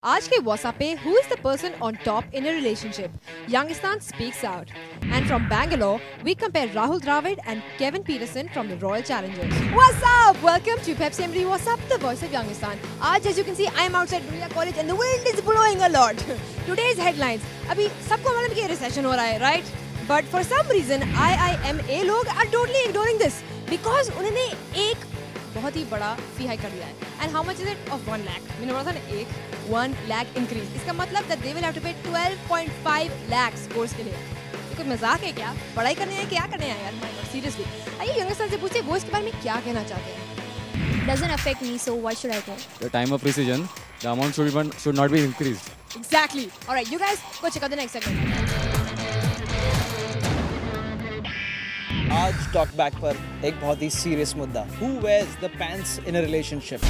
आज के WhatsApp पे who is the person on top in a relationship? Youngistan speaks out. And from Bangalore, we compare Rahul Dravid and Kevin Peterson from the Royal Challengers. What's up? Welcome to Pepsi MD WhatsApp, the voice of Youngistan. आज as you can see, I am outside Brilla College and the wind is blowing a lot. Today's headlines. अभी सबको मालूम कि recession हो रहा है, right? But for some reason, IIMA लोग are totally ignoring this because उन्होंने एक बहुत ही बड़ा fee hike कर दिया है. And how much is it? Of 1 lakh. मैंने बोला था ना 1 lakh increase. इसका मतलब that they will have to pay 12.5 lakhs course के लिए. ये कोई मजाक है क्या? पढ़ाई करने हैं क्या करने हैं यार? Seriously. आइए यंगस्टर से पूछिए वो इसके बारे में क्या कहना चाहते हैं? Doesn't affect me, so why should I care? The time of precision, the amount should not be increased. Exactly. All right, you guys go check out the next segment. आज टॉक बैक पर एक बहुत ही serious मुद्दा Who wears the pants in a relationship?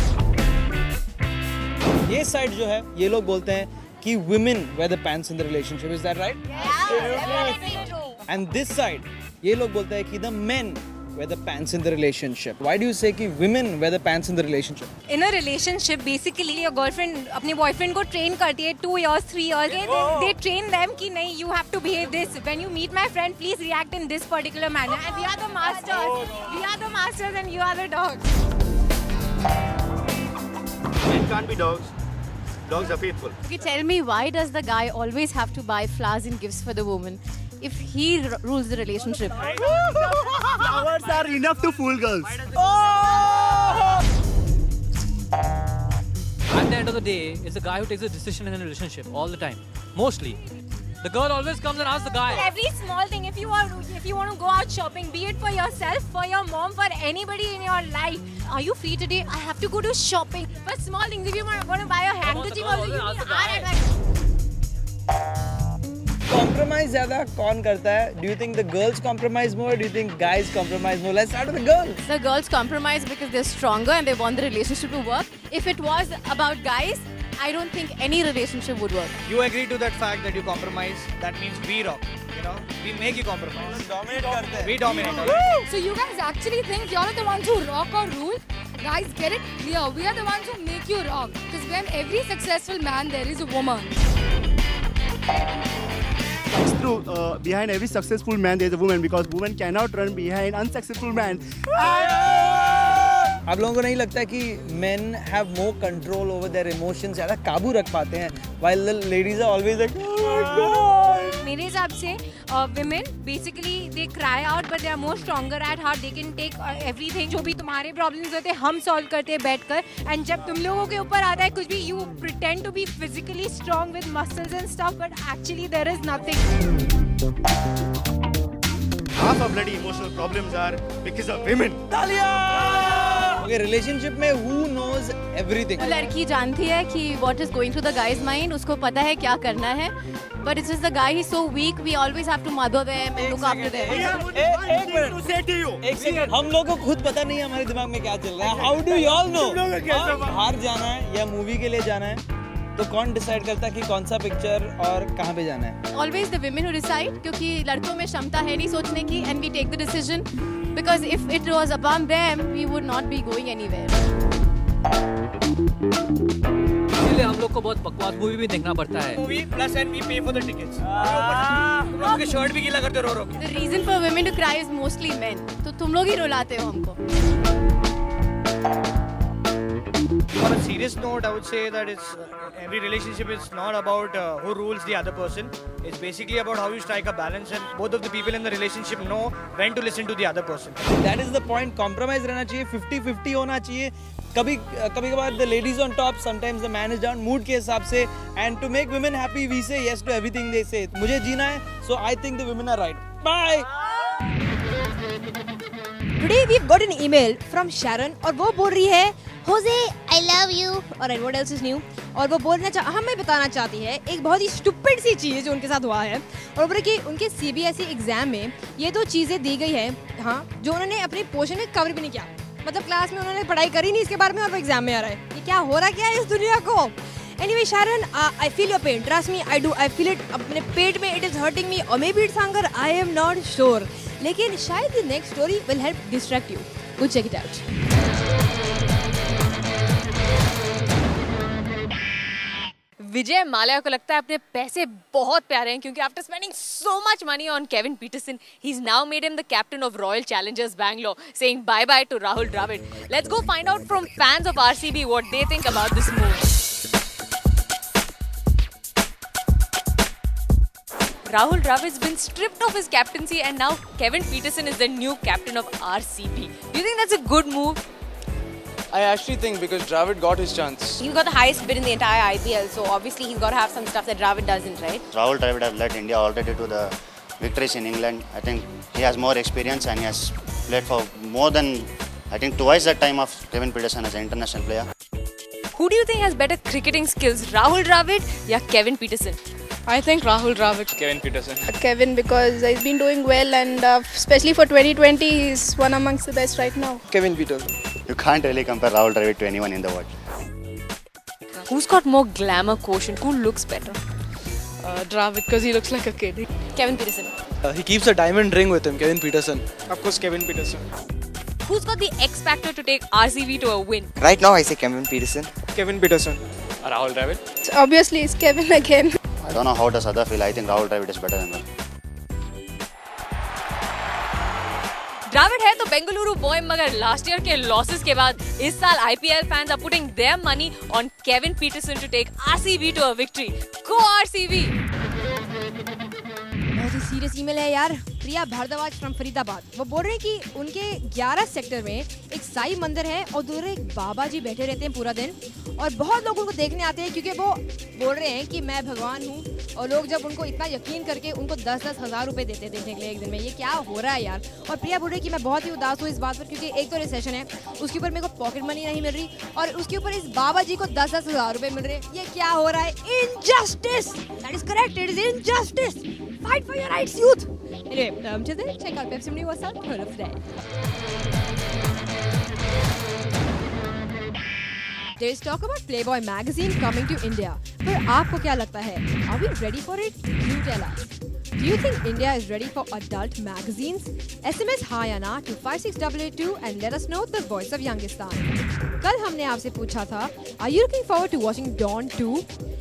ये side जो है ये लोग बोलते हैं कि women wear the pants in the relationship. Is that right? Yeah. And this side ये लोग बोलते हैं कि the men wear the pants in the relationship. Why do you say कि women wear the pants in the relationship? In a relationship, basically your girlfriend अपने boyfriend को train करती है 2 years, 3 years. They train them कि नहीं you have to behave this. When you meet my friend, please react in this particular manner. And we are the masters. We are the masters and you are the dogs. Men can't be dogs. Dogs are faithful. Okay, tell me why does the guy always have to buy flowers and gifts for the woman if he rules the relationship? Flowers are enough to fool girls. At the end of the day, it's the guy who takes the decision in a relationship all the time. Mostly. The girl always comes and asks the guy. Every small thing, if you want to go out shopping, be it for yourself, for your mom, for anybody in your life. Are you free today? I have to go to shopping. For small things, if you want to buy a handkerchief, also you need our advice. Compromise ज़्यादा कौन करता है? Do you think the girls compromise more? Do you think guys compromise more? Let's start with the girls. The girls compromise because they're stronger and they want the relationship to work. If it was about guys, I don't think any relationship would work. You agree to that fact that you compromise, that means we rock, you know, we make you compromise. Dominate करते हैं. We dominate. So you guys actually think you're the ones who rock or rule? Guys, get it clear. We are the ones who make you rock. Because behind every successful man, there is a woman. It's true. Behind every successful man, there's a woman because women cannot run behind unsuccessful man. आप लोगों को नहीं लगता कि men have more control over their emotions, ज़्यादा काबू रख पाते हैं, while the ladies are always like, oh my God. मेरे हिसाब से women basically they cry out but they are more stronger at heart. They can take everything. जो भी तुम्हारे problems होते हैं हम solve करते हैं बैठकर. And जब तुम लोगों के ऊपर आता है कुछ भी you pretend to be physically strong with muscles and stuff but actually there is nothing. Half of bloody emotional problems are because of women. Okay, relationship में who knows everything? वो लड़की जानती है कि what is going through the guy's mind, उसको पता है क्या करना है. But it's just the guy is so weak, we always have to mother them and look after them. एक मिनट. हम लोगों को खुद पता नहीं है हमारे दिमाग में क्या चल रहा है. How do you all know? बाहर जाना है या मूवी के लिए जाना है तो कौन डिसाइड करता है कि कौन सा पिक्चर और कहाँ पे जाना है? Always the women who decide क्योंकि लड़कों में क्षमता है नहीं सोचने की and we take the decision because if it was upon them we would not be going anywhere. इसलिए हम लोग को बहुत बकवास मूवी भी देखना पड़ता है. Movie plus and we pay for the tickets. तुम लोग के शर्ट भी गीला करते रो रो के. The reason for women to cry is mostly men. तो तुम लोग ही रुलाते हो हमको. On a serious note, I would say that it's every relationship is not about who rules the other person. It's basically about how you strike a balance, and both of the people in the relationship know when to listen to the other person. That is the point. Compromise रहना चाहिए. 50-50 होना चाहिए. कभी-कभार the ladies on top, sometimes the man is down. Mood के हिसाब से. And to make women happy, we say yes to everything they say. मुझे जीना है, so I think the women are right. Bye. Today we've got an email from Sharon और वो बोल रही है Jose, I love you. Alright, what else is new? और वो हमें बताना चाहती है एक बहुत ही stupid सी चीज़ जो उनके साथ हुआ है और बोले कि उनके CBSE एग्जाम में ये 2 चीज़ें दी गई है हाँ जो उन्होंने अपने पोर्शन में कवर भी नहीं किया मतलब क्लास में उन्होंने पढ़ाई करी नहीं इसके बारे में और वो एग्जाम में आ रहा है ये क्या हो रहा क्या है इस दुनिया को Anyway, Sharon, I feel your pain. Trust me, I do. I feel it. अपने पेट में it is hurting me or maybe it's hunger. I am not sure. लेकिन शायद the next story will help distract you. Go check it out. Vijay Mallya को लगता है अपने पैसे बहुत प्यारे हैं क्योंकि after spending so much money on Kevin Peterson, he's now made him the captain of Royal Challengers Bangalore, saying bye-bye to Rahul Dravid. Let's go find out from fans of RCB what they think about this move. Rahul Dravid's been stripped of his captaincy and now Kevin Peterson is the new captain of RCB. Do you think that's a good move? I actually think because Dravid got his chance. He's got the highest bid in the entire IPL, so obviously he's got to have some stuff that Dravid doesn't, right? Rahul Dravid has led India already to the victories in England. I think he has more experience and he has played for more than, I think, twice the time of Kevin Peterson as an international player. Who do you think has better cricketing skills, Rahul Dravid or Kevin Peterson? I think Rahul Dravid. Kevin Peterson. Kevin, because he's been doing well and especially for 2020, he's one amongst the best right now. Kevin Peterson. You can't really compare Rahul Dravid to anyone in the world. Who's got more glamour quotient? Who looks better? Dravid, because he looks like a kid. Kevin Peterson. He keeps a diamond ring with him, Kevin Peterson. Of course, Kevin Peterson. Who's got the X factor to take RCB to a win? Right now, I say Kevin Peterson. Kevin Peterson. Rahul Dravid. So obviously, it's Kevin again. I don't know how does other feel. I think Rahul Dravid is better than them. Dravid है तो Bengaluru boy मगर last year के losses के बाद इस साल IPL fans are putting their money on Kevin Peterson to take RCB to a victory. Go RCB! बहुत ही serious email है यार। प्रिया भारद्वाज फ्रॉम फरीदाबाद, वो बोल रहे हैं कि उनके 11 सेक्टर में एक साई मंदिर है और दूर एक बाबा जी बैठे रहते हैं पूरा दिन और बहुत लोग उनको देखने आते हैं क्योंकि वो बोल रहे हैं कि मैं भगवान हूँ और लोग जब उनको इतना यकीन करके उनको 10-10 हज़ार रुपए देते हैं देखने के लिए एक दिन में। ये क्या हो रहा है यार। और प्रिया बोल रही है कि मैं बहुत ही उदास हूँ इस बात पर क्योंकि एक तो रिसेशन है, उसके ऊपर मेरे को पॉकेट मनी नहीं मिल रही और उसके ऊपर इस बाबा जी को 10-10 हज़ार रुपए मिल रहे हैं। ये क्या हो रहा है? Injustice, that is correct, it is injustice. Fight for your rights youth. Anyway, check out Pepsi Mini What's Up Third of the Day. There is talk about Playboy magazine coming to India. पर आपको क्या लगता है? Are we ready for it? You tell us. Do you think India is ready for adult magazines? SMS हाँ या ना to 56882 and let us know the voice of Youngistan. कल हमने आपसे पूछा था, Are you looking forward to watching Dawn 2?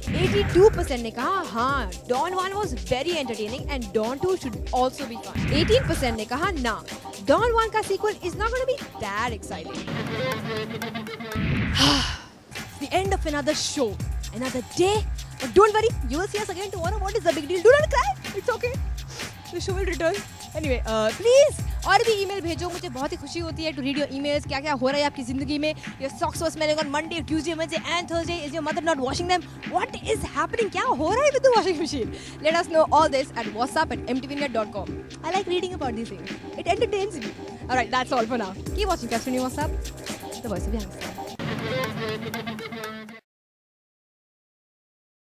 82% ने कहा हाँ, Dawn 1 was very entertaining and Dawn 2 should also be fun. 18% ने कहा ना, Dawn 1 का sequel is not going to be that exciting. It's the end of another show, another day. But don't worry, you will see us again tomorrow. What is the big deal? Do not cry. It's okay. The show will return. Anyway, please और भी email भेजो, मुझे बहुत ही खुशी होती है to read your emails. क्या क्या हो रहा है आपकी जिंदगी में? Your socks were smelling on Monday, Tuesday, Wednesday and Thursday. Is your mother not washing them? What is happening? क्या हो रहा है with the washing machine? Let us know all this at whatsapp@mtvnet.com. I like reading about these things. It entertains me. Alright, that's all for now. Keep watching Pepsi Mini What's Up, the voice of Youngster.